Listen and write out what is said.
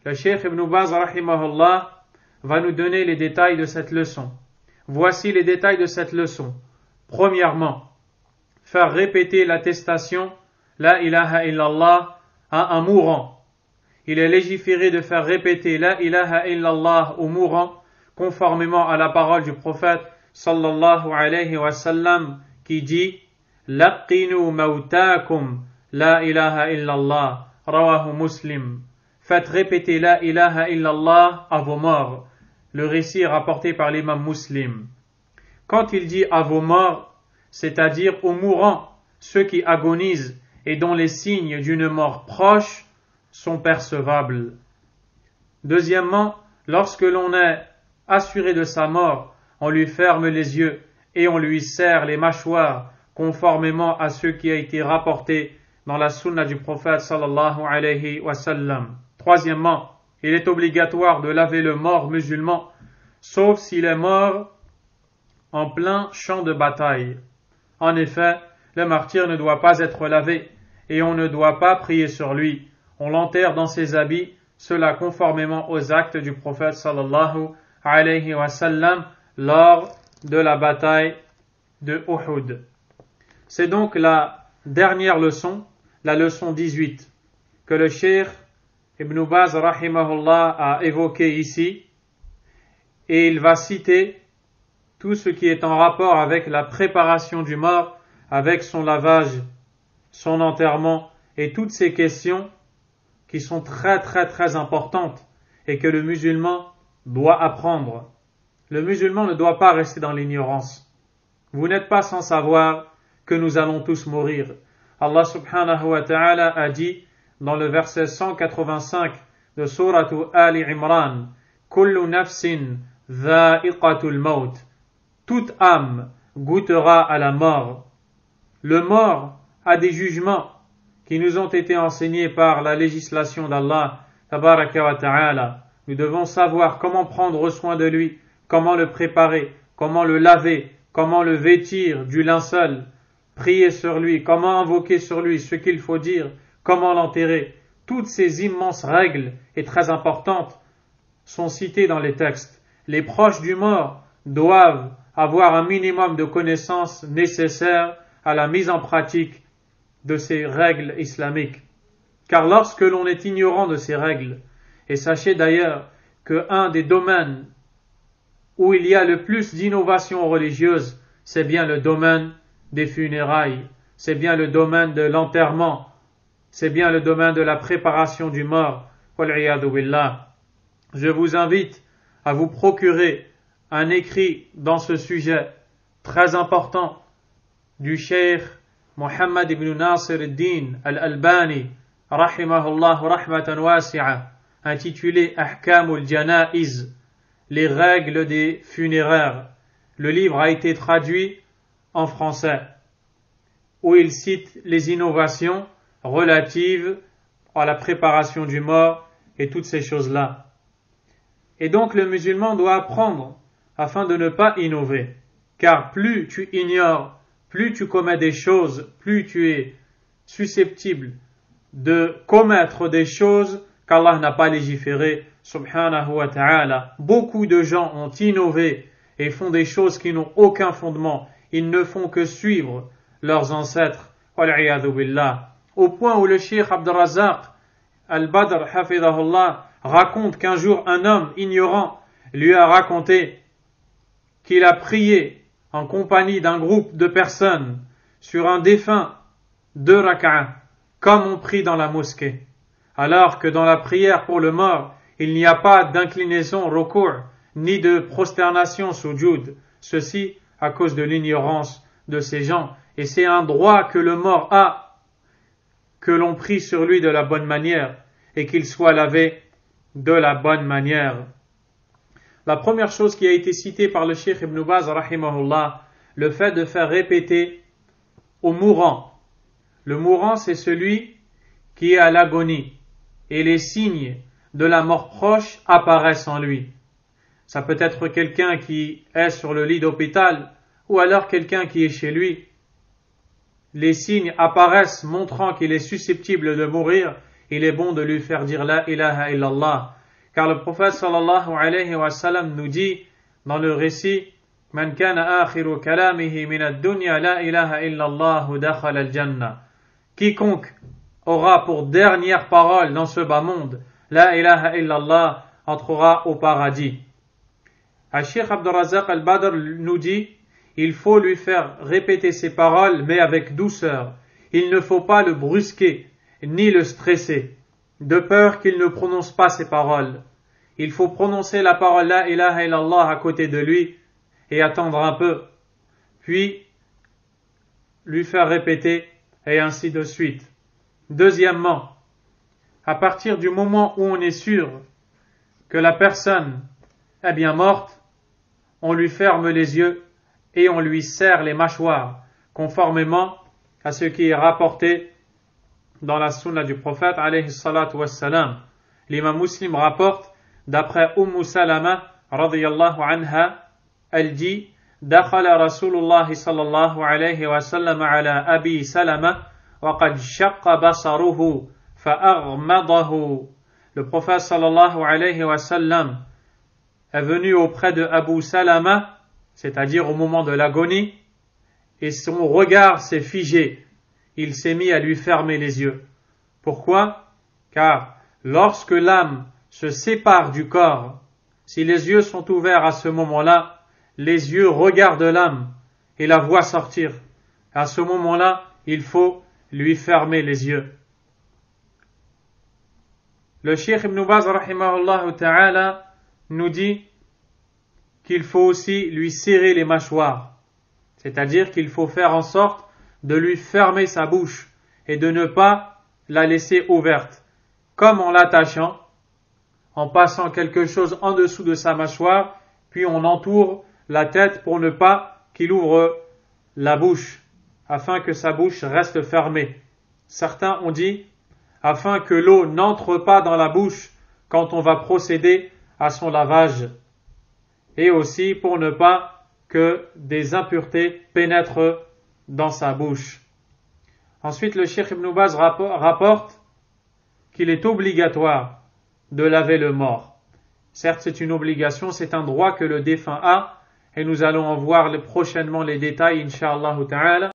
Le Cheikh Ibn Baz rahimahullah va nous donner les détails de cette leçon. Voici les détails de cette leçon. Premièrement, faire répéter l'attestation La ilaha illallah à un mourant. Il est légiféré de faire répéter La ilaha illallah au mourant conformément à la parole du prophète sallallahu alayhi wa sallam qui dit Laqinu mautakum La ilaha illallah rawahu Muslim. Faites répéter La ilaha illallah à vos morts. Le récit est rapporté par l'imam Muslim. Quand il dit à vos morts, c'est-à-dire aux mourants, ceux qui agonisent et dont les signes d'une mort proche sont percevables. Deuxièmement, lorsque l'on est assuré de sa mort, on lui ferme les yeux et on lui serre les mâchoires conformément à ce qui a été rapporté dans la sunna du prophète sallallahu alayhi wa sallam. Troisièmement, il est obligatoire de laver le mort musulman, sauf s'il est mort en plein champ de bataille. En effet, le martyr ne doit pas être lavé et on ne doit pas prier sur lui. On l'enterre dans ses habits, cela conformément aux actes du prophète sallallahu alayhi wa sallam lors de la bataille de Uhud. C'est donc la dernière leçon, la leçon 18, que le Cheikh Ibn Baz rahimahullah a évoqué ici, et il va citer tout ce qui est en rapport avec la préparation du mort, avec son lavage, son enterrement, et toutes ces questions qui sont très très très importantes et que le musulman doit apprendre. Le musulman ne doit pas rester dans l'ignorance. Vous n'êtes pas sans savoir que nous allons tous mourir. Allah subhanahu wa ta'ala a dit dans le verset 185 de Sourate Ali Imran, Kullu nafsin dha'iqatul maut. Toute âme goûtera à la mort. Le mort a des jugements qui nous ont été enseignés par la législation d'Allah tabaraka wa ta'ala. Nous devons savoir comment prendre soin de lui, comment le préparer, comment le laver, comment le vêtir du linceul, prier sur lui, comment invoquer sur lui ce qu'il faut dire, comment l'enterrer. Toutes ces immenses règles et très importantes sont citées dans les textes. Les proches du mort doivent avoir un minimum de connaissances nécessaires à la mise en pratique de ces règles islamiques. Car lorsque l'on est ignorant de ces règles, et sachez d'ailleurs qu'un des domaines où il y a le plus d'innovation religieuse, c'est bien le domaine des funérailles, c'est bien le domaine de l'enterrement, c'est bien le domaine de la préparation du mort. Wal'iyadu billah. Je vous invite à vous procurer un écrit dans ce sujet très important du Cheikh Muhammad ibn Nasir al-Din al-Albani rahimahullah rahmatan wasi'a, intitulé Ahkamul Janaiz, les règles des funéraires. Le livre a été traduit en français, où il cite les innovations relatives à la préparation du mort et toutes ces choses-là. Et donc le musulman doit apprendre afin de ne pas innover, car plus tu ignores, plus tu commets des choses, plus tu es susceptible de commettre des choses qu'Allah n'a pas légiférées, subhanahu wa ta'ala. Beaucoup de gens ont innové et font des choses qui n'ont aucun fondement. Ils ne font que suivre leurs ancêtres, wal'iyadu billah. Au point où le Cheikh Abdurrazzaq al-Badr, hafidahullah, raconte qu'un jour un homme ignorant lui a raconté qu'il a prié en compagnie d'un groupe de personnes sur un défunt 2 rak'ah, comme on prie dans la mosquée, alors que dans la prière pour le mort, il n'y a pas d'inclinaison ruku', ni de prosternation sujud, ceci à cause de l'ignorance de ces gens, et c'est un droit que le mort a, que l'on prie sur lui de la bonne manière, et qu'il soit lavé de la bonne manière. La première chose qui a été citée par le Cheikh Ibn Baz rahimahullah, le fait de faire répéter au mourant. Le mourant, c'est celui qui est à l'agonie, et les signes de la mort proche apparaissent en lui. Ça peut être quelqu'un qui est sur le lit d'hôpital, ou alors quelqu'un qui est chez lui. Les signes apparaissent montrant qu'il est susceptible de mourir. Il est bon de lui faire dire La ilaha illallah car le prophète sallallahu alayhi wa sallam nous dit dans le récit Man kana akhiru kalamihi min ad-dunya la ilaha illa Allah dakhala al-jannah. Quiconque aura pour dernière parole dans ce bas monde la ilaha illa Allah entrera au paradis. Cheikh Abdul Razak al-Badr nous dit il faut lui faire répéter ces paroles mais avec douceur. Il ne faut pas le brusquer ni le stresser de peur qu'il ne prononce pas ces paroles. Il faut prononcer la parole la ilaha illallah à côté de lui et attendre un peu, puis lui faire répéter et ainsi de suite. Deuxièmement, à partir du moment où on est sûr que la personne est bien morte, on lui ferme les yeux et on lui serre les mâchoires, conformément à ce qui est rapporté dans la sunna du prophète alayhi salatu wassalam. L'imam Muslim rapporte d'après Salama radiyallahu anha, elle dit Dakhala Rasulullah sallallahu alayhi wa sallam ala Abi Salama wa qad shaqqa basaruhu fa'aghmadahu. Le prophète sallallahu alayhi wa sallam est venu auprès de Abu Salama, c'est-à-dire au moment de l'agonie, et son regard s'est figé. Il s'est mis à lui fermer les yeux. Pourquoi? Car lorsque l'âme se sépare du corps, si les yeux sont ouverts à ce moment-là, les yeux regardent l'âme et la voient sortir. À ce moment-là, il faut lui fermer les yeux. Le Cheikh Ibn Baz rahimahullah ta'ala nous dit qu'il faut aussi lui serrer les mâchoires, c'est-à-dire qu'il faut faire en sorte de lui fermer sa bouche et de ne pas la laisser ouverte, comme en l'attachant, en passant quelque chose en dessous de sa mâchoire, puis on entoure la tête pour ne pas qu'il ouvre la bouche, afin que sa bouche reste fermée. Certains ont dit, afin que l'eau n'entre pas dans la bouche quand on va procéder à son lavage, et aussi pour ne pas que des impuretés pénètrent dans sa bouche. Ensuite, le Cheikh Ibn Baz rapporte qu'il est obligatoire de laver le mort. Certes, c'est une obligation, c'est un droit que le défunt a, et nous allons en voir prochainement les détails, incha'Allah ta'ala.